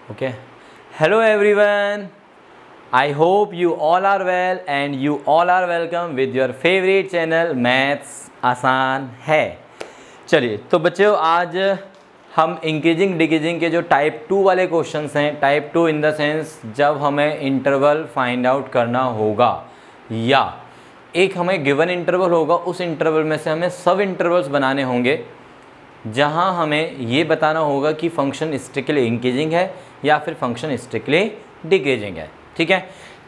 Okay. Hello everyone. I hope you all are well and you all are welcome with your favorite channel Maths आसान है। चलिए तो बच्चों आज हम इंक्रीजिंग डिक्रीजिंग के जो टाइप 2 वाले क्वेश्चंस हैं, टाइप 2 इन द सेंस जब हमें इंटरवल फाइंड आउट करना होगा या एक हमें गिवन इंटरवल होगा, उस इंटरवल में से हमें सब इंटरवल्स बनाने होंगे जहां हमें ये बताना होगा कि फंक्शन स्ट्रिक्टली इंक्रीजिंग है या फिर फंक्शन स्ट्रिक्टली डिक्रीजिंग है। ठीक है,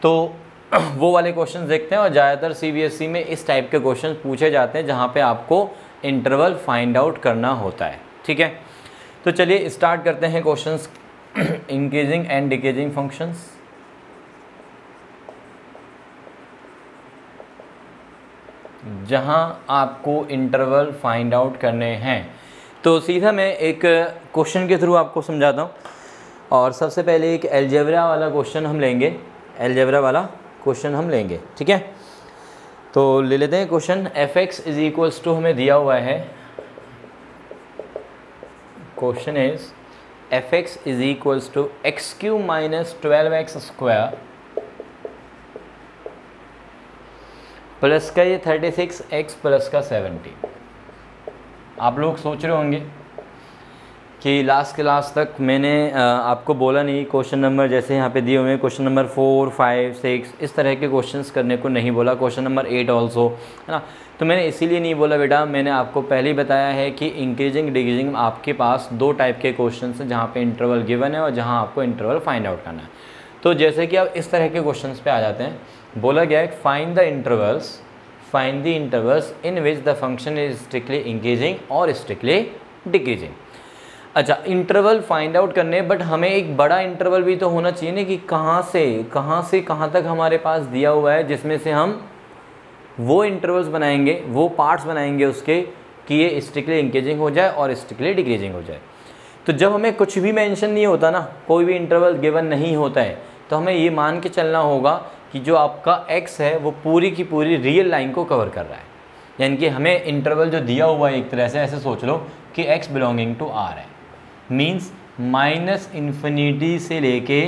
तो वो वाले क्वेश्चन देखते हैं और ज़्यादातर सीबीएसई में इस टाइप के क्वेश्चन पूछे जाते हैं जहां पे आपको इंटरवल फाइंड आउट करना होता है। ठीक है, तो चलिए स्टार्ट करते हैं questions increasing and decreasing functions. जहां आपको इंटरवल फाइंड आउट करने हैं, तो सीधा मैं एक क्वेश्चन के थ्रू आपको समझाता हूँ। और सबसे पहले एक अलजेब्रा वाला क्वेश्चन हम लेंगे, अलजेब्रा वाला क्वेश्चन हम लेंगे। ठीक है, तो ले लेते हैं question. fx is equals to हमें दिया हुआ है, question is fx is equals to x cube minus 12x square plus का ये 36x प्लस का 70। आप लोग सोच रहे होंगे कि लास्ट क्लास तक मैंने आपको बोला नहीं, क्वेश्चन नंबर जैसे यहाँ पे दिए हुए हैं क्वेश्चन नंबर 4, 5, 6 इस तरह के क्वेश्चंस करने को नहीं बोला, क्वेश्चन नंबर 8 ऑल्सो, है ना। तो मैंने इसीलिए नहीं बोला बेटा, मैंने आपको पहले ही बताया है कि इंक्रीजिंग डिक्रीजिंग आपके पास दो टाइप के क्वेश्चन हैं जहाँ पे इंटरवल गिवन है और जहाँ आपको इंटरवल फाइंड आउट करना है। तो जैसे कि अब इस तरह के क्वेश्चन पे आ जाते हैं, बोला गया है find the intervals in which the function is strictly increasing और स्ट्रिक्टली डिक्रीजिंग। अच्छा, इंटरवल फाइंड आउट करने, बट हमें एक बड़ा इंटरवल भी तो होना चाहिए ना कि कहाँ से कहाँ तक हमारे पास दिया हुआ है, जिसमें से हम वो इंटरवल्स बनाएंगे, वो पार्ट्स बनाएंगे उसके कि ये स्ट्रिक्टली इंक्रीजिंग हो जाए और स्ट्रिक्टली डिक्रीजिंग हो जाए। तो जब हमें कुछ भी मेंशन नहीं होता ना, कोई भी इंटरवल गिवन नहीं होता है, तो हमें ये मान के चलना होगा कि जो आपका x है वो पूरी की पूरी रियल लाइन को कवर कर रहा है। यानी कि हमें इंटरवल जो दिया हुआ है एक तरह से ऐसे सोच लो कि x बिलोंगिंग टू r है, मीन्स माइनस इन्फिनिटी से लेके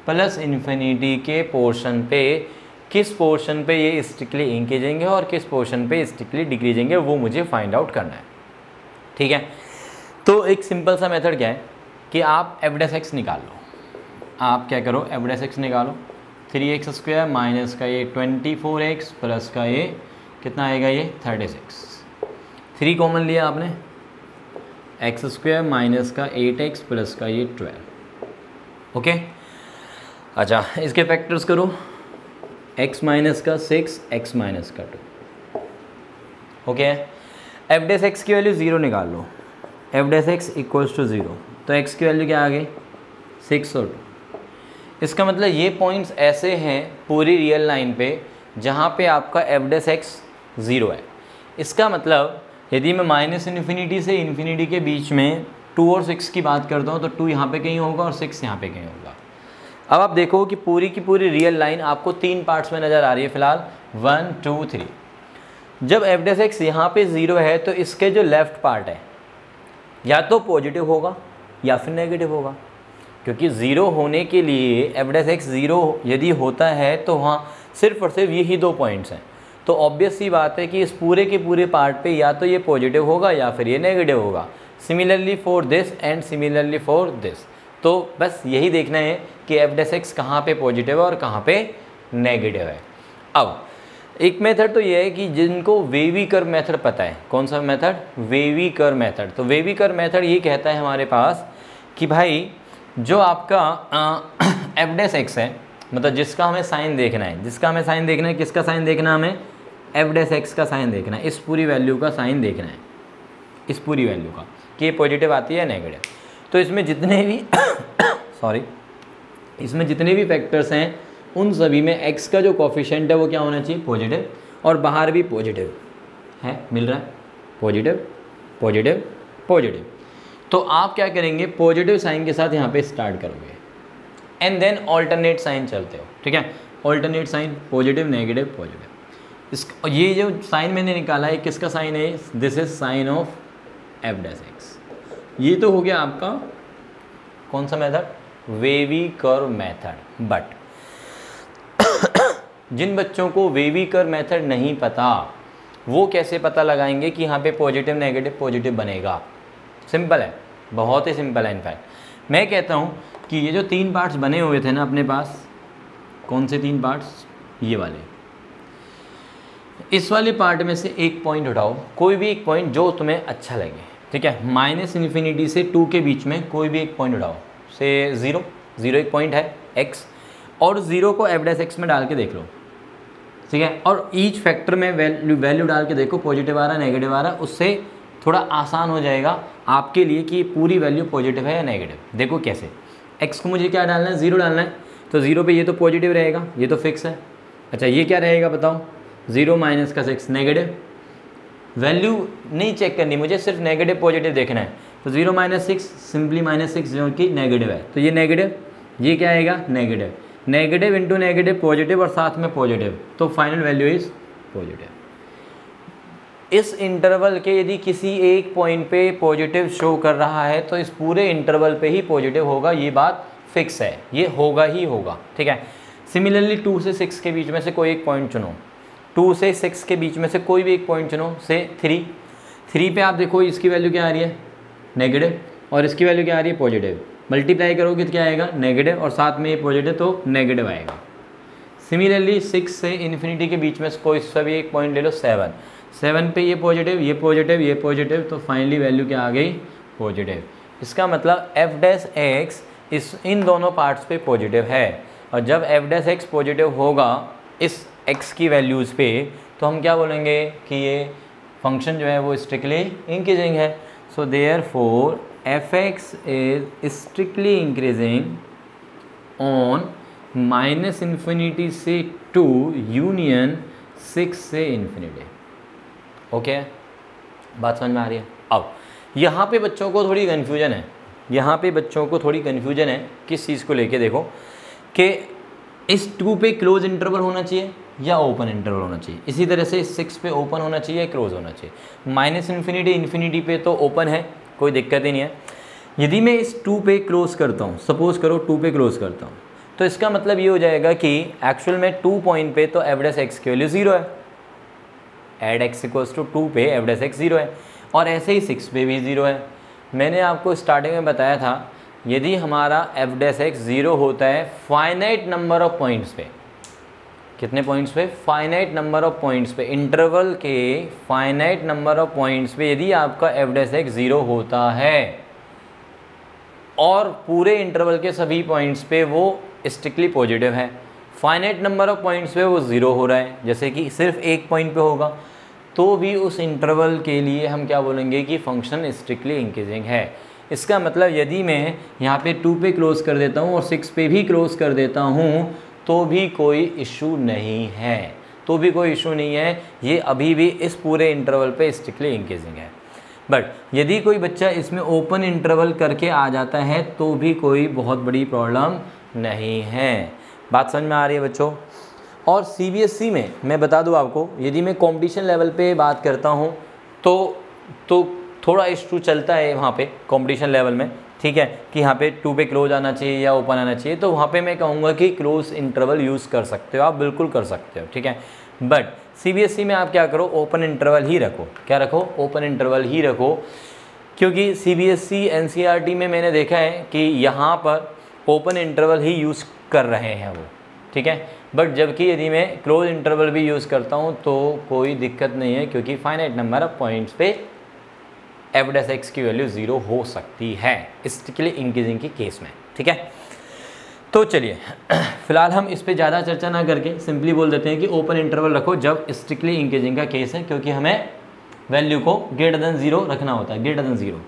प्लस इन्फिनिटी के पोर्शन पे किस पोर्शन पे ये स्ट्रिक्टली इंक्रीजिंग है और किस पोर्शन पे स्ट्रिक्टली डिक्रीजिंग है, वो मुझे फाइंड आउट करना है। ठीक है, तो एक सिंपल सा मेथड क्या है कि आप f' निकाल लो। आप क्या करो, f' निकालो, 3x स्क्वायर माइनस का ये 24x प्लस का ये कितना आएगा, ये 36। 3 कॉमन लिया आपने, एक्स स्क्वायर माइनस का 8x प्लस का ये 12। ओके, अच्छा इसके फैक्टर्स करो, x माइनस का 6, x माइनस का 2। ओके, f' की वैल्यू 0 निकाल लो, f' इक्वल्स टू 0, तो x की वैल्यू क्या आ गई, 6 और 2। इसका मतलब ये पॉइंट्स ऐसे हैं पूरी रियल लाइन पे जहाँ पे आपका f' 0 है। इसका मतलब यदि मैं माइनस इन्फिनिटी से इन्फिनिटी के बीच में 2 और 6 की बात करता हूँ तो 2 यहाँ पे कहीं होगा और 6 यहाँ पे कहीं होगा। अब आप देखो कि पूरी की पूरी रियल लाइन आपको 3 पार्ट्स में नज़र आ रही है फ़िलहाल, 1, 2, 3। जब f' यहाँ पे 0 है तो इसके जो लेफ़्ट पार्ट है या तो पॉजिटिव होगा या फिर नेगेटिव होगा, क्योंकि 0 होने के लिए f' 0 यदि होता है तो वहाँ सिर्फ और सिर्फ यही 2 पॉइंट्स हैं। तो ऑब्वियस सी बात है कि इस पूरे के पूरे पार्ट पे या तो ये पॉजिटिव होगा या फिर ये नेगेटिव होगा। Similarly for this and similarly for this. तो बस यही देखना है कि f' कहाँ पे पॉजिटिव है और कहाँ पे नेगेटिव है। अब एक मेथड तो ये है कि जिनको वेवी कर्व मेथड पता है, कौन सा मेथड, वेवी कर्व मेथड। तो वेवी कर्व मेथड ये कहता है हमारे पास कि भाई जो आपका f' है, मतलब जिसका हमें साइन देखना है, किसका साइन देखना है हमें, f' का साइन देखना है, इस पूरी वैल्यू का साइन देखना है, इस पूरी वैल्यू का कि ये पॉजिटिव आती है नेगेटिव। तो इसमें जितने भी इसमें जितने भी फैक्टर्स हैं उन सभी में x का जो कोफिशिएंट है वो क्या होना चाहिए, पॉजिटिव, और बाहर भी पॉजिटिव है, मिल रहा है, पॉजिटिव पॉजिटिव पॉजिटिव। तो आप क्या करेंगे, पॉजिटिव साइन के साथ यहाँ पे स्टार्ट करोगे एंड देन ऑल्टरनेट साइन चलते हो। ठीक है, alternate sign, positive negative positive. ये जो साइन मैंने निकाला है किसका साइन है, this is sign of f'। ये तो हो गया आपका कौन सा method, wavy curve method. But जिन बच्चों को वेवी कर्व मेथड नहीं पता वो कैसे पता लगाएंगे कि यहाँ पे पॉजिटिव नेगेटिव पॉजिटिव बनेगा? सिंपल है, बहुत ही सिंपल है। इनफैक्ट मैं कहता हूँ कि ये जो 3 पार्ट्स बने हुए थे ना अपने पास, कौन से 3 पार्ट्स? ये वाले, इस वाले पार्ट में से एक पॉइंट उठाओ, कोई भी एक पॉइंट जो तुम्हें अच्छा लगे, ठीक है। -∞ से 2 के बीच में कोई भी एक पॉइंट उठाओ, से 0 एक पॉइंट है x, और 0 को f' में डाल के देख लो, ठीक है। और ईच फैक्टर में वैल्यू डाल के देखो, पॉजिटिव आ रहा नेगेटिव आ रहा, उससे थोड़ा आसान हो जाएगा आपके लिए कि पूरी वैल्यू पॉजिटिव है या नेगेटिव। देखो कैसे, x को मुझे क्या डालना है? 0 डालना है, तो 0 पे ये तो पॉजिटिव रहेगा, ये तो फिक्स है। अच्छा ये क्या रहेगा बताओ? 0 - 6 नेगेटिव। वैल्यू नहीं चेक करनी मुझे, सिर्फ नेगेटिव पॉजिटिव देखना है। तो 0 - 6 सिंपली -6 जो कि नेगेटिव है, तो ये नेगेटिव, ये क्या आएगा? Negative. Negative into negative positive, और साथ में पॉजिटिव, तो फाइनल वैल्यू इज पॉजिटिव। इस इंटरवल के यदि किसी एक पॉइंट पे पॉजिटिव शो कर रहा है तो इस पूरे इंटरवल पे ही पॉजिटिव होगा, ये बात फिक्स है, ये होगा ही होगा, ठीक है। सिमिलरली 2 से 6 के बीच में से कोई एक पॉइंट चुनो, 2 से 6 के बीच में से कोई भी एक पॉइंट चुनो, से 3 पे आप देखो इसकी वैल्यू क्या आ रही है? नेगेटिव, और इसकी वैल्यू क्या आ रही है? पॉजिटिव। मल्टीप्लाई करोगे तो क्या आएगा? नेगेटिव, और साथ में ये पॉजिटिव, तो नेगेटिव आएगा। सिमिलरली 6 से इन्फिनिटी के बीच में कोई सा भी एक पॉइंट ले लो, 7 पे ये पॉजिटिव, ये पॉजिटिव, ये पॉजिटिव, तो फाइनली वैल्यू क्या आ गई? पॉजिटिव। इसका मतलब f' इस इन दोनों पार्ट्स पे पॉजिटिव है, और जब f' पॉजिटिव होगा इस x की वैल्यूज़ पे, तो हम क्या बोलेंगे कि ये फंक्शन जो है वो स्ट्रिक्टली इंक्रीजिंग है। So therefore f(x) is strictly increasing on -∞ से 2 यूनियन 6 से इन्फिनिटी। ओके, बात समझ में आ रही है? अब यहाँ पे बच्चों को थोड़ी कन्फ्यूजन है, यहाँ पे बच्चों को थोड़ी कन्फ्यूजन है किस चीज़ को लेके। देखो कि इस 2 पे क्लोज इंटरवल होना चाहिए या ओपन इंटरवल होना चाहिए, इसी तरह से इस 6 पे ओपन होना चाहिए या क्लोज होना चाहिए। -∞ पे तो ओपन है, कोई दिक्कत ही नहीं है। यदि मैं इस 2 पे क्लोज करता हूँ, सपोज करो 2 पे क्लोज करता हूँ, तो इसका मतलब ये हो जाएगा कि एक्चुअल में 2 पॉइंट पे तो f' की वैल्यू 0 है, एड x = 2 पे f' 0 है, और ऐसे ही 6 पे भी 0 है। मैंने आपको स्टार्टिंग में बताया था यदि हमारा f' 0 होता है फाइनाइट नंबर ऑफ पॉइंट्स पे, कितने पॉइंट्स पे? फाइनाइट नंबर ऑफ पॉइंट्स पे, इंटरवल के फाइनाइट नंबर ऑफ पॉइंट्स पे यदि आपका f' 0 होता है और पूरे इंटरवल के सभी पॉइंट्स पे वो स्ट्रिक्टली पॉजिटिव है, फाइनाइट नंबर ऑफ पॉइंट्स पे वो 0 हो रहा है, जैसे कि सिर्फ एक पॉइंट पे होगा, तो भी उस इंटरवल के लिए हम क्या बोलेंगे कि फंक्शन स्ट्रिक्टली इंक्रीजिंग है। इसका मतलब यदि मैं यहाँ पे 2 पे क्लोज कर देता हूँ और 6 पे भी क्लोज कर देता हूँ तो भी कोई इशू नहीं है, तो भी कोई इशू नहीं है, ये अभी भी इस पूरे इंटरवल पे स्ट्रिक्टली इंक्रीजिंग है। बट यदि कोई बच्चा इसमें ओपन इंटरवल करके आ जाता है तो भी कोई बहुत बड़ी प्रॉब्लम नहीं है। बात समझ में आ रही है बच्चों? और CBSE में मैं बता दूं आपको, यदि मैं कंपटीशन लेवल पे बात करता हूं तो थोड़ा इशू चलता है वहाँ पे कंपटीशन लेवल में, ठीक है, कि यहाँ पे 2 पे क्लोज आना चाहिए या ओपन आना चाहिए, तो वहाँ पे मैं कहूँगा कि क्लोज इंटरवल यूज़ कर सकते हो, आप बिल्कुल कर सकते हो, ठीक है। बट CBSE में आप क्या करो, ओपन इंटरवल ही रखो। क्या रखो? ओपन इंटरवल ही रखो, क्योंकि CBSE NCERT में मैंने देखा है कि यहाँ पर ओपन इंटरवल ही यूज़ कर रहे हैं वो, ठीक है। बट जबकि यदि मैं क्लोज इंटरवल भी यूज़ करता हूँ तो कोई दिक्कत नहीं है, क्योंकि फाइनाइट नंबर ऑफ पॉइंट्स पे f' की वैल्यू 0 हो सकती है स्ट्रिक्टली इंक्रीजिंग के केस में, ठीक है। तो चलिए फिलहाल हम इस पे ज़्यादा चर्चा ना करके सिंपली बोल देते हैं कि ओपन इंटरवल रखो जब स्ट्रिक्टली इंक्रीजिंग का केस है, क्योंकि हमें वैल्यू को >0 रखना होता है, >0।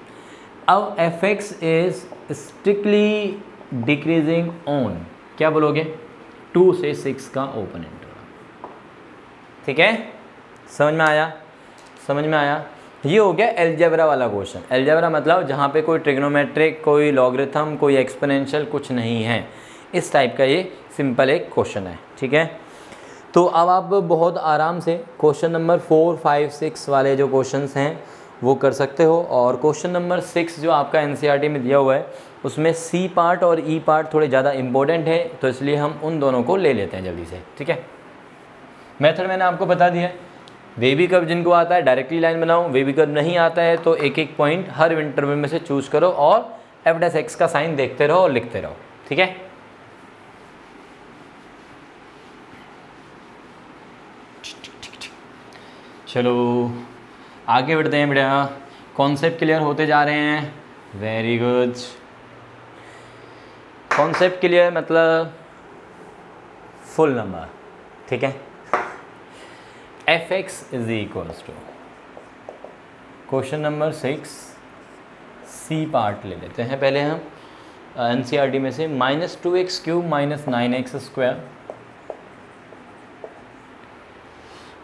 अब f(x) is strictly decreasing on, क्या बोलोगे? 2 से 6 का ओपन इंटरवल, ठीक है। समझ में आया? समझ में आया? ये हो गया एलजेब्रा वाला क्वेश्चन। एलजेब्रा मतलब जहाँ पे कोई ट्रिग्नोमेट्रिक, कोई लॉगरिथम, कोई एक्सपोनेंशियल कुछ नहीं है, इस टाइप का ये सिंपल एक क्वेश्चन है, ठीक है। तो अब आप बहुत आराम से क्वेश्चन नंबर 4, 5, 6 वाले जो क्वेश्चंस हैं वो कर सकते हो, और क्वेश्चन नंबर 6 जो आपका NCERT में दिया हुआ है उसमें सी पार्ट और ई पार्ट थोड़े ज़्यादा इम्पोर्टेंट है, तो इसलिए हम उन दोनों को ले लेते हैं जल्दी से, ठीक है। मेथड मैंने आपको बता दिया है। वेवी कर्व जिनको आता है डायरेक्टली लाइन बनाओ, वेवी कर्व नहीं आता है तो एक एक पॉइंट हर इंटरवल में से चूज करो और एफ डैश एक्स का साइन देखते रहो और लिखते रहो, ठीक है। चलो आगे बढ़ते हैं बेटा, कॉन्सेप्ट क्लियर होते जा रहे हैं, वेरी गुड। कॉन्सेप्ट क्लियर मतलब फुल नंबर, ठीक है। F x is equals to, question number 6 C part ले लेते हैं पहले हम एनसीईआरटी में से, -2x³ - 9x²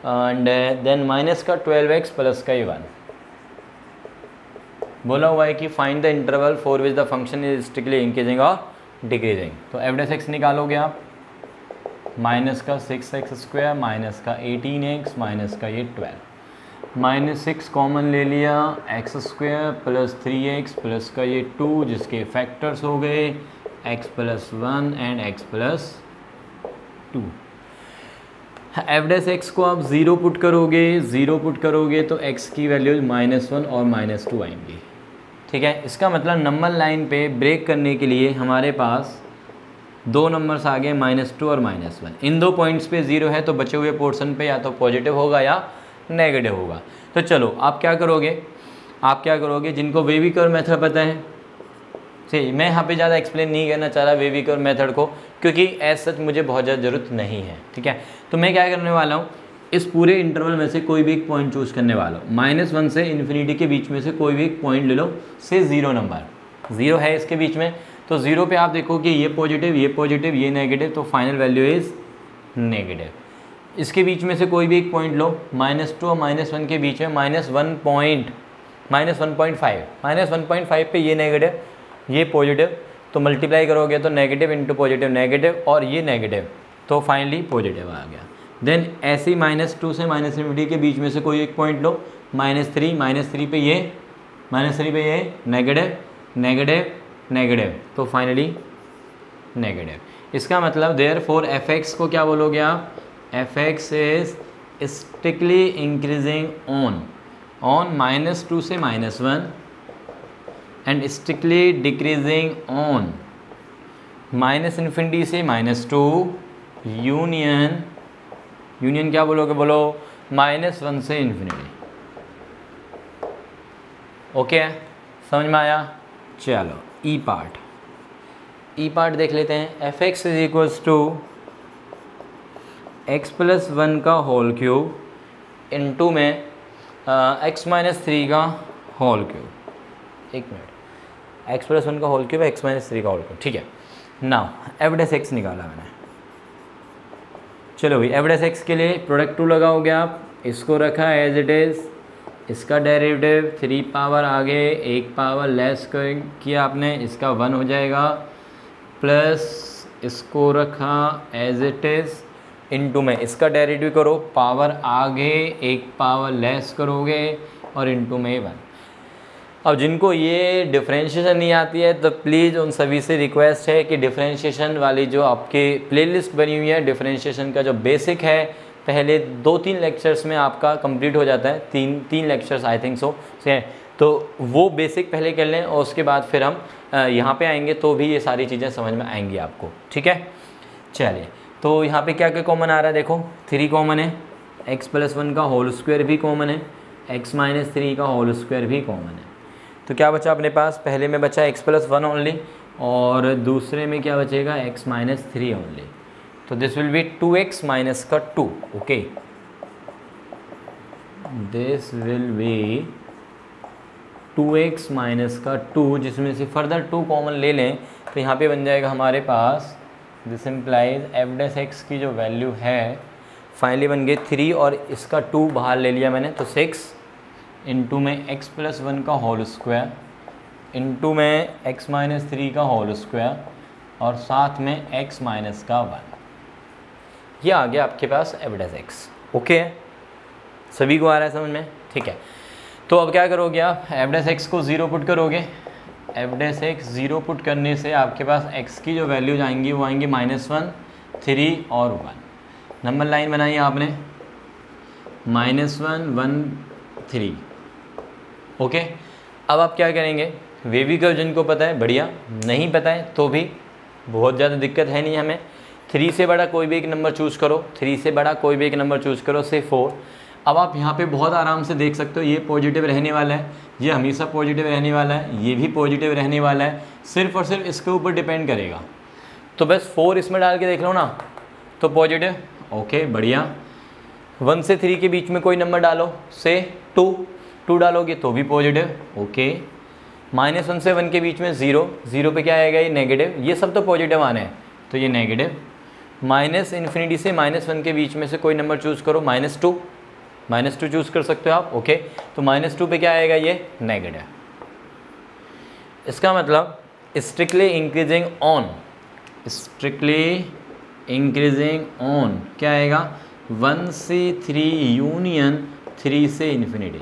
and then minus का 12x प्लस का 1। बोला हुआ है कि find the interval for which the function is strictly increasing और डिक्रीजिंग। तो एफ डैश एक्स निकालोगे आप, माइनस का 6x² माइनस का 18x माइनस का ये 12, -6 कॉमन ले लिया, x² प्लस 3x प्लस का ये 2 जिसके फैक्टर्स हो गए x plus 1 and x plus 2। F dash x को आप 0 पुट करोगे तो x की वैल्यूज -1 और -2 आएंगी, ठीक है। इसका मतलब नंबर लाइन पे ब्रेक करने के लिए हमारे पास दो नंबर्स आ गए -2 और -1। इन दो पॉइंट्स पे 0 है तो बचे हुए पोर्शन पे या तो पॉजिटिव होगा या नेगेटिव होगा। तो चलो आप क्या करोगे, जिनको वेवी कर्व मेथड पता है, सही, मैं यहाँ पे ज़्यादा एक्सप्लेन नहीं करना चाह रहा वेवी कर्व मेथड को, क्योंकि एज सच मुझे बहुत ज़्यादा ज़रूरत नहीं है, ठीक है। तो मैं क्या करने वाला हूँ, इस पूरे इंटरवल में से कोई भी एक पॉइंट चूज़ करने वाला हूँ। -1 से इन्फिनिटी के बीच में से कोई भी एक पॉइंट ले लो, से 0 नंबर, 0 है इसके बीच में, तो 0 पे आप देखो कि ये पॉजिटिव ये नेगेटिव, तो फाइनल वैल्यू इज़ नेगेटिव। इसके बीच में से कोई भी एक पॉइंट लो, -2 और -1 के बीच में -1.5 पे ये नेगेटिव ये पॉजिटिव, तो मल्टीप्लाई करोगे तो नेगेटिव इंटू पॉजिटिव नेगेटिव और ये नेगेटिव, तो फाइनली पॉजिटिव आ गया। देन ऐसे ही -2 से -∞ के बीच में से कोई एक पॉइंट लो, -3 पे ये नेगेटिव, तो फाइनली नेगेटिव। इसका मतलब देयरफॉर एफ एक्स को क्या बोलोगे आप, F x is strictly increasing on -2 से -1 एंड स्ट्रिक्टली डिक्रीजिंग ऑन -∞ से -2 यूनियन क्या बोलोगे, बोलो -1 से इन्फिनिटी। ओके, समझ में आया। चलो ई पार्ट देख लेते हैं। F x is equals to x plus 1 का होल क्यूब इंटू में x माइनस 3 का होल क्यूब। एक मिनट, x प्लस 1 का होल क्यूब x माइनस 3 का होल क्यूब, ठीक है। नाउ एफ डैश एक्स निकाला मैंने। चलो भाई, एफ डैश एक्स के लिए प्रोडक्ट 2 लगाओगे आप, इसको रखा एज इट इज़, इसका डेरिवेटिव 3 पावर आगे 1 पावर लेस किया आपने, इसका 1 हो जाएगा, प्लस इसको रखा एज इट इज़ इनटू में इसका डेरिवेटिव करो, पावर आगे 1 पावर लेस करोगे और इनटू में 1। अब जिनको ये डिफरेंशिएशन नहीं आती है तो प्लीज़ उन सभी से रिक्वेस्ट है कि डिफरेंशिएशन वाली जो आपकी प्लेलिस्ट बनी हुई है, डिफरेंशिएशन का जो बेसिक है पहले 2-3 लेक्चर्स में आपका कंप्लीट हो जाता है, तीन लेक्चर्स आई थिंक सो से, तो वो बेसिक पहले कर लें और उसके बाद फिर हम यहाँ पे आएंगे तो भी ये सारी चीज़ें समझ में आएंगी आपको, ठीक है। चलिए, तो यहाँ पे क्या क्या कॉमन आ रहा है, देखो 3 कॉमन है, x प्लस 1 का होल स्क्वायर भी कॉमन है, x माइनस 3 का होल स्क्वायर भी कॉमन है। तो क्या बचा अपने पास, पहले में बचा x प्लस 1 ओनली और दूसरे में क्या बचेगा x माइनस 3 ओनली। तो this will be 2x minus का 2, okay, this will be 2x minus का 2, जिसमें से फर्दर 2 कॉमन ले लें तो यहाँ पे बन जाएगा हमारे पास, this implies F dash X की जो वैल्यू है फाइनली बन गई 3 और इसका 2 बाहर ले लिया मैंने, तो 6 इंटू में x प्लस 1 का होल स्क्वायर इंटू में x माइनस 3 का होल स्क्वायर और साथ में x माइनस का 1। ये आ गया आपके पास एफ डैश एक्स, ओके, सभी को आ रहा है समझ में, ठीक है। तो अब क्या करोगे आप, एफ डैश एक्स को 0 पुट करोगे, एफ डैश एक्स 0 पुट करने से आपके पास x की जो वैल्यूज आएंगी वो आएंगी -1, 3 और 1। नंबर लाइन बनाई आपने -1, 1, 3। ओके, अब आप क्या करेंगे, वेवी कर्व जिनको पता है बढ़िया, नहीं पता है तो भी बहुत ज़्यादा दिक्कत है नहीं हमें। 3 से बड़ा कोई भी एक नंबर चूज़ करो, 3 से बड़ा कोई भी एक नंबर चूज़ करो, से 4। अब आप यहाँ पे बहुत आराम से देख सकते हो, ये पॉजिटिव रहने वाला है, ये हमेशा पॉजिटिव रहने वाला है, ये भी पॉजिटिव रहने वाला है, सिर्फ और सिर्फ इसके ऊपर डिपेंड करेगा। तो बस 4 इसमें डाल के देख लो ना, तो पॉजिटिव। ओके बढ़िया। 1 से 3 के बीच में कोई नंबर डालो, से 2 डालोगे तो भी पॉजिटिव। ओके, -1 से 1 के बीच में 0 पे क्या आएगा, ये नेगेटिव। ये सब तो पॉजिटिव आने हैं तो ये नेगेटिव। -∞ से -1 के बीच में से कोई नंबर चूज़ करो, -2 चूज़ कर सकते हो आप। ओके, तो -2 पे क्या आएगा, ये नेगेटिव। इसका मतलब स्ट्रिक्टली इंक्रीजिंग ऑन क्या आएगा, 1 से 3 यूनियन 3 से इन्फिनिटी।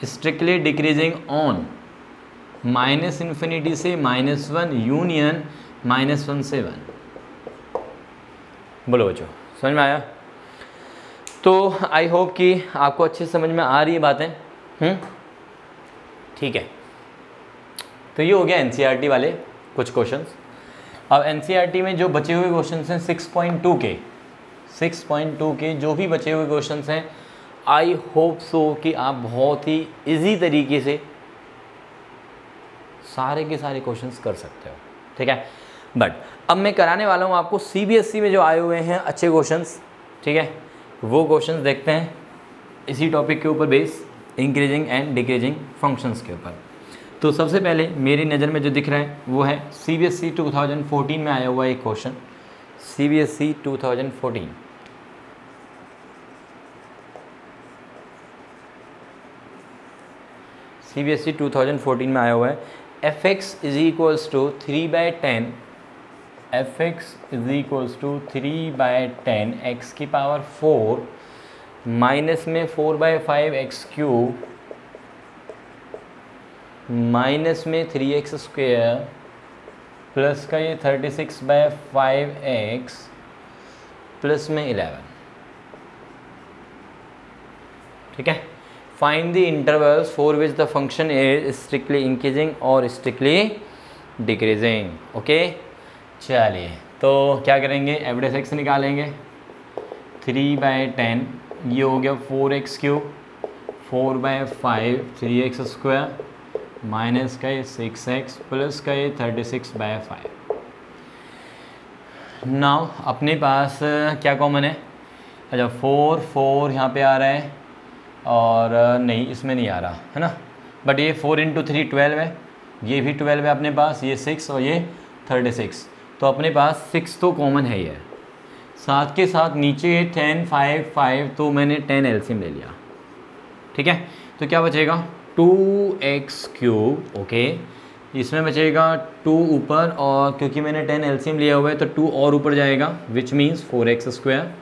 स्ट्रिक्टली डिक्रीजिंग ऑन -∞ से -1 यूनियन -1 से 1। बोलो बच्चों, समझ में आया? तो आई होप कि आपको अच्छे समझ में आ रही है बातें। ठीक है, तो ये हो गया एनसीईआरटी वाले कुछ क्वेश्चंस। अब एनसीईआरटी में जो बचे हुए क्वेश्चंस हैं 6.2 के जो भी बचे हुए क्वेश्चंस हैं, आई होप सो कि आप बहुत ही इजी तरीके से सारे के सारे क्वेश्चंस कर सकते हो। ठीक है, बट अब मैं कराने वाला हूँ आपको सीबीएसई में जो आए हुए हैं अच्छे क्वेश्चंस। ठीक है, वो क्वेश्चंस देखते हैं इसी टॉपिक के ऊपर base, increasing and decreasing functions के ऊपर। तो सबसे पहले मेरी नज़र में जो दिख रहा है वो है सीबीएसई 2014 में आया हुआ एक क्वेश्चन। सीबीएसई 2014 सीबीएसई 2014 में आया हुआ है। fx is equals to 3/10 fx is equals to 3/10 x की पावर 4 माइनस में 4/5 x क्यूब माइनस में 3x स्क्वेयर प्लस का ये 36/5x प्लस में 11। ठीक है, find the intervals for which the function is strictly increasing और स्ट्रिक्टली डिक्रीजिंग। ओके, चलिए तो क्या करेंगे, एवरेज एक्स निकालेंगे। 3/10 ये हो गया 4x cube, 4/5 3x square minus का ये 6x प्लस का ये 36/5। नाउ अपने पास क्या कॉमन है, अच्छा 4 यहाँ पे आ रहा है और नहीं इसमें नहीं आ रहा है ना, बट ये 4 × 3 12 है, ये भी 12 है अपने पास, ये 6 और ये 36, तो अपने पास 6 तो कॉमन है ये। साथ के साथ नीचे 10 5 5 तो मैंने 10 एलसीएम ले लिया। ठीक है, तो क्या बचेगा 2x क्यूब। ओके, इसमें बचेगा 2 ऊपर और क्योंकि मैंने 10 एलसीएम लिया हुआ है तो 2 और ऊपर जाएगा which means 4x square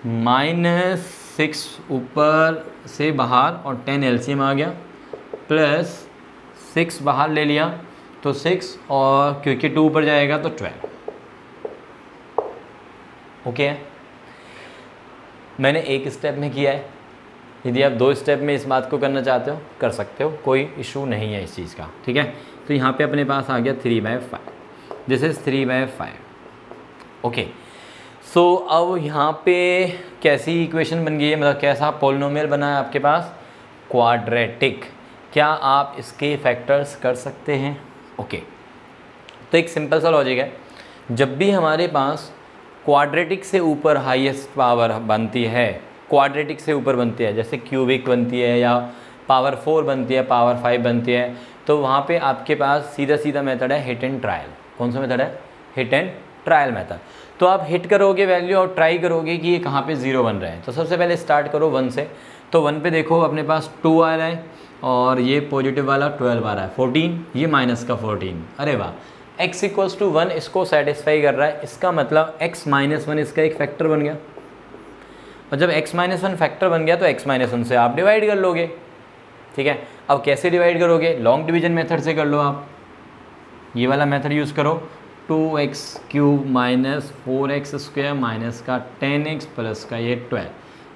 minus 6 ऊपर से बाहर और 10 एलसीएम आ गया प्लस 6 बाहर ले लिया तो 6 और क्योंकि 2 ऊपर जाएगा तो 12। ओके, मैंने एक स्टेप में किया है, यदि आप 2 स्टेप में इस बात को करना चाहते हो कर सकते हो, कोई इशू नहीं है इस चीज़ का। ठीक है, तो यहाँ पे अपने पास आ गया 3/5, दिस इज़ 3/5। ओके, सो अब यहाँ पे कैसी इक्वेशन बन गई है, मतलब कैसा पॉलिनोमियल बना है आपके पास, क्वाड्रेटिक। क्या आप इसके फैक्टर्स कर सकते हैं? ओके, तो एक सिंपल सा लॉजिक है, जब भी हमारे पास क्वाड्रेटिक से ऊपर हाईएस्ट पावर बनती है, क्वाड्रेटिक से ऊपर बनती है, जैसे क्यूबिक बनती है या पावर 4 बनती है, पावर 5 बनती है, तो वहाँ पे आपके पास सीधा सीधा मेथड है हिट एंड ट्रायल। कौन सा मेथड है? Hit and trial method. तो आप हिट करोगे वैल्यू और ट्राई करोगे कि ये कहाँ पे 0 बन रहे हैं। तो सबसे पहले स्टार्ट करो 1 से, तो 1 पे देखो अपने पास 2 आ रहा है और ये पॉजिटिव वाला 12 आ रहा है, 14, ये माइनस का 14। अरे वाह, x इक्वल्स टू 1 इसको सेटिस्फाई कर रहा है, इसका मतलब x माइनस 1 इसका एक फैक्टर बन गया, और जब x माइनस 1 फैक्टर बन गया तो x माइनस 1 से आप डिवाइड कर लोगे। ठीक है, अब कैसे डिवाइड करोगे? लॉन्ग डिवीजन मेथड से कर लो आप। ये वाला मेथड यूज़ करो, 2x³ माइनस 4x² माइनस का 10x प्लस का ये 12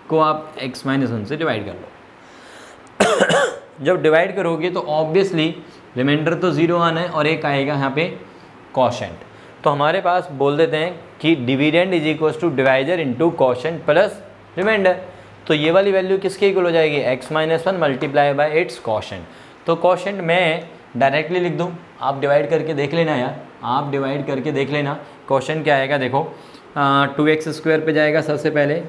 को आप x-1 से डिवाइड कर लो। जब डिवाइड करोगे तो ऑब्वियसली रिमाइंडर तो 0 आना है और एक आएगा यहाँ पे क्वोशेंट। तो हमारे पास बोल देते हैं कि dividend is equal to divisor into quotient plus remainder. तो ये वाली वैल्यू किसके इक्वल हो जाएगी, x-1 multiply by its quotient. तो क्वोशेंट मैं डायरेक्टली लिख दूँ, आप डिवाइड करके देख लेना यार, आप डिवाइड करके देख लेना। क्वोशेंट क्या आएगा देखो, 2x² पे जाएगा सबसे पहले,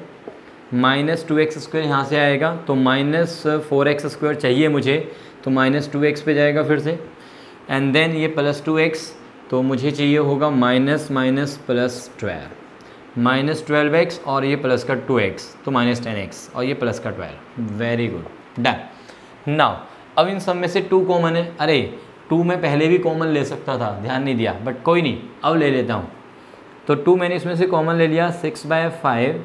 माइनस 2x² यहाँ से आएगा तो माइनस 4x² चाहिए मुझे, तो माइनस 2x पे जाएगा फिर से, एंड देन ये प्लस 2x, तो मुझे चाहिए होगा minus minus plus 12, minus 12x और ये प्लस का 2x तो माइनस 10x और ये प्लस का 12। Very good, done. नाउ अब इन सब में से 2 कॉमन है। अरे 2 मैं पहले भी कॉमन ले सकता था, ध्यान नहीं दिया, बट कोई नहीं अब ले लेता हूँ। तो 2 मैंने इसमें से कॉमन ले लिया, 6/5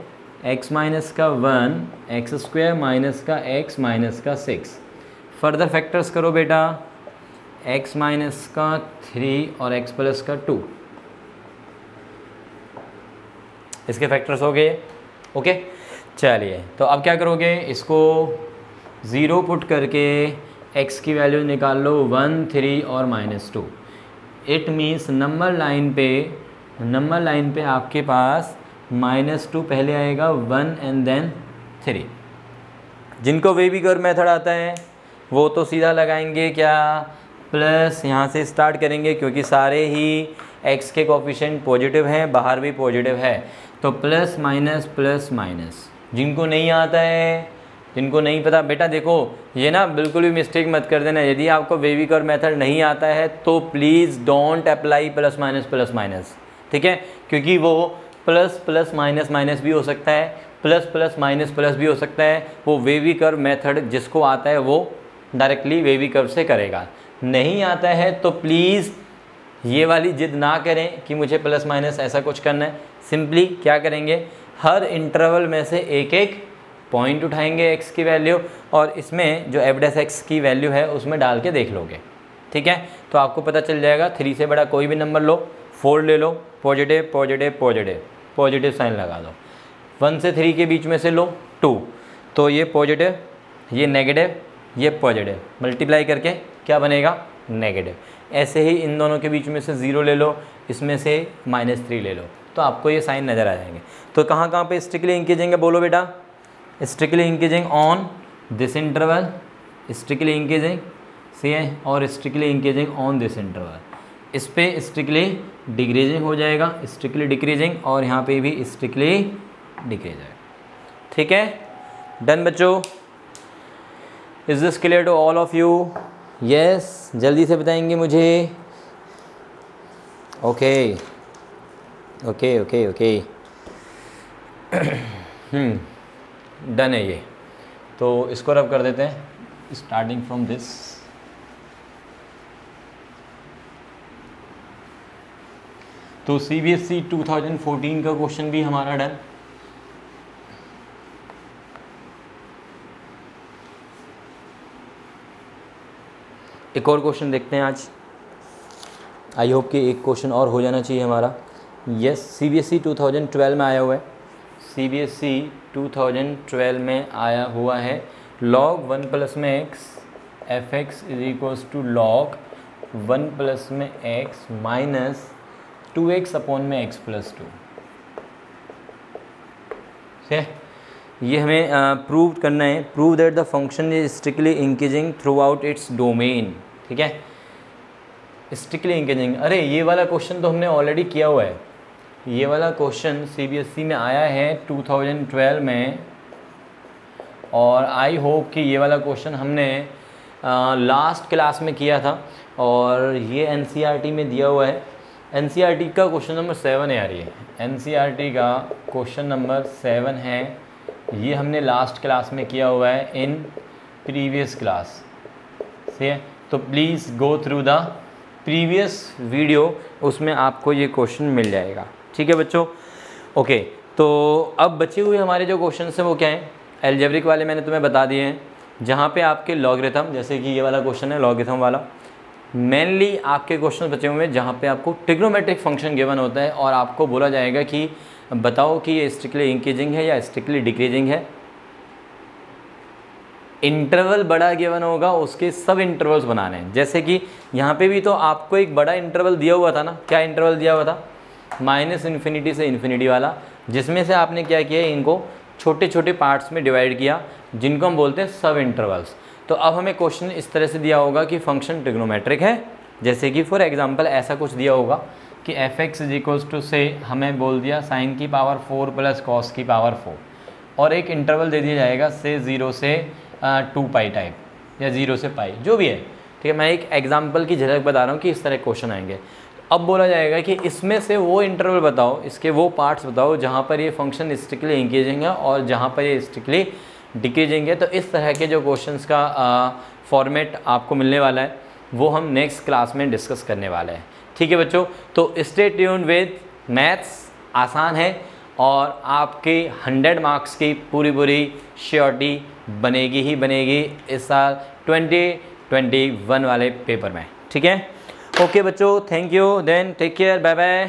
x माइनस का 1 x² माइनस का x माइनस का 6। फर्दर फैक्टर्स करो बेटा, x माइनस का 3 और x प्लस का 2, इसके फैक्टर्स हो गए। ओके चलिए, तो अब क्या करोगे, इसको 0 पुट करके x की वैल्यू निकाल लो 1, 3 और -2। इट मीन्स नंबर लाइन पे आपके पास -2 पहले आएगा, 1 एंड देन 3। जिनको वेवी कर्व मेथड आता है वो तो सीधा लगाएंगे क्या, प्लस यहाँ से स्टार्ट करेंगे क्योंकि सारे ही x के कोफिशिएंट पॉजिटिव हैं, बाहर भी पॉजिटिव है, तो प्लस माइनस। जिनको नहीं आता है, जिनको नहीं पता, बेटा देखो ये ना बिल्कुल भी मिस्टेक मत कर देना। यदि आपको वेवी कर्व मेथड नहीं आता है तो please don't apply plus minus, ठीक है, क्योंकि वो प्लस माइनस भी हो सकता है, प्लस माइनस भी हो सकता है। वो वेवी कर्व मेथड जिसको आता है वो डायरेक्टली वेवी कर्व से करेगा, नहीं आता है तो प्लीज़ ये वाली जिद ना करें कि मुझे प्लस माइनस ऐसा कुछ करना है। सिंपली क्या करेंगे, हर इंटरवल में से एक एक पॉइंट उठाएंगे x की वैल्यू और इसमें जो f' की वैल्यू है उसमें डाल के देख लोगे, ठीक है। तो आपको पता चल जाएगा, 3 से बड़ा कोई भी नंबर लो, 4 ले लो, पॉजिटिव साइन लगा दो। 1 से 3 के बीच में से लो 2, तो ये पॉजिटिव, ये नेगेटिव, ये पॉजिटिव, मल्टीप्लाई करके क्या बनेगा, नेगेटिव। ऐसे ही इन दोनों के बीच में से 0 ले लो, इसमें से -3 ले लो, तो आपको ये साइन नज़र आ जाएंगे। तो कहाँ पे स्ट्रिक्टली इंक्रीजिंग है, बोलो बेटा, strictly increasing on this interval, strictly increasing सी है, और strictly increasing on this interval. इस पे स्ट्रिक्टली डिक्रीजिंग हो जाएगा, स्ट्रिक्टली डिक्रीजिंग, और यहाँ पे भी स्ट्रिक्टली डिक्रीज है, ठीक है। डन बच्चों, is this clear to all of you? Yes, जल्दी से बताएंगे मुझे। ओके डन है ये, तो इसको रब कर देते हैं स्टार्टिंग फ्रॉम दिस। तो CBSE 2014 का क्वेश्चन भी हमारा डन। एक और क्वेश्चन देखते हैं आज, आई होप कि एक क्वेश्चन और हो जाना चाहिए हमारा। यस, CBSE 2012 में आया हुआ है, CBSE 2012 में आया हुआ है। log 1 प्लस में x f(x) is equals to log 1 plus में x माइनस 2x अपॉन में x प्लस 2। ठीक है, ये हमें प्रूव करना है। Prove that the function is strictly increasing throughout its domain. ठीक है, स्ट्रिक्टली इंक्रीजिंग। अरे ये वाला क्वेश्चन तो हमने ऑलरेडी किया हुआ है, ये वाला क्वेश्चन CBSE में आया है 2012 में, और आई होप कि ये वाला क्वेश्चन हमने लास्ट क्लास में किया था, और ये NCERT में दिया हुआ है। NCERT का क्वेश्चन नंबर 7 है यार, ये NCERT का क्वेश्चन नंबर 7 है। ये हमने लास्ट क्लास में किया हुआ है इन प्रीवियस क्लास से, तो please go through the previous video, उसमें आपको ये क्वेश्चन मिल जाएगा। ठीक है बच्चों, ओके। तो अब बचे हुए हमारे जो क्वेश्चन हैं वो क्या हैं, एल्जेब्रिक वाले मैंने तुम्हें बता दिए हैं, जहाँ पे आपके लॉगरिथम, जैसे कि ये वाला क्वेश्चन है लॉगरिथम वाला, मेनली आपके क्वेश्चन बचे हुए हैं जहाँ पे आपको ट्रिग्नोमेट्रिक फंक्शन गिवन होता है और आपको बोला जाएगा कि बताओ कि ये स्ट्रिक्टली इंक्रीजिंग है या स्ट्रिक्टली डिक्रीजिंग है। इंटरवल बड़ा गिवन होगा, उसके सब इंटरवल्स बनाने हैं। जैसे कि यहाँ पे भी तो आपको एक बड़ा इंटरवल दिया हुआ था ना, क्या इंटरवल दिया हुआ था, -∞ से इन्फिनिटी वाला, जिसमें से आपने क्या किया, इनको छोटे छोटे पार्ट्स में डिवाइड किया जिनको हम बोलते हैं सब इंटरवल्स। तो अब हमें क्वेश्चन इस तरह से दिया होगा कि फंक्शन ट्रिग्नोमेट्रिक है, जैसे कि फॉर एग्जांपल ऐसा कुछ दिया होगा कि f(x) = से हमें बोल दिया sin की पावर 4 + cos की पावर 4 और एक इंटरवल दे दिया जाएगा से 0 से 2π टाइप या 0 से पाई, जो भी है, ठीक है। मैं एक एग्जांपल की झलक बता रहा हूँ कि इस तरह क्वेश्चन आएंगे। अब बोला जाएगा कि इसमें से वो इंटरवल बताओ, इसके वो पार्ट्स बताओ जहाँ पर ये फंक्शन स्ट्रिक्टली इंक्रीजिंग है और जहाँ पर ये स्ट्रिक्टली डिक्रीजिंग है। तो इस तरह के जो क्वेश्चंस का फॉर्मेट आपको मिलने वाला है वो हम नेक्स्ट क्लास में डिस्कस करने वाले हैं, ठीक है बच्चों। तो स्टे ट्यून्ड विद मैथ्स, आसान है और आपके 100 मार्क्स की पूरी श्योरिटी बनेगी ही बनेगी इस साल 2021 वाले पेपर में, ठीक है। ओके बच्चों, thank you, then take care, bye bye.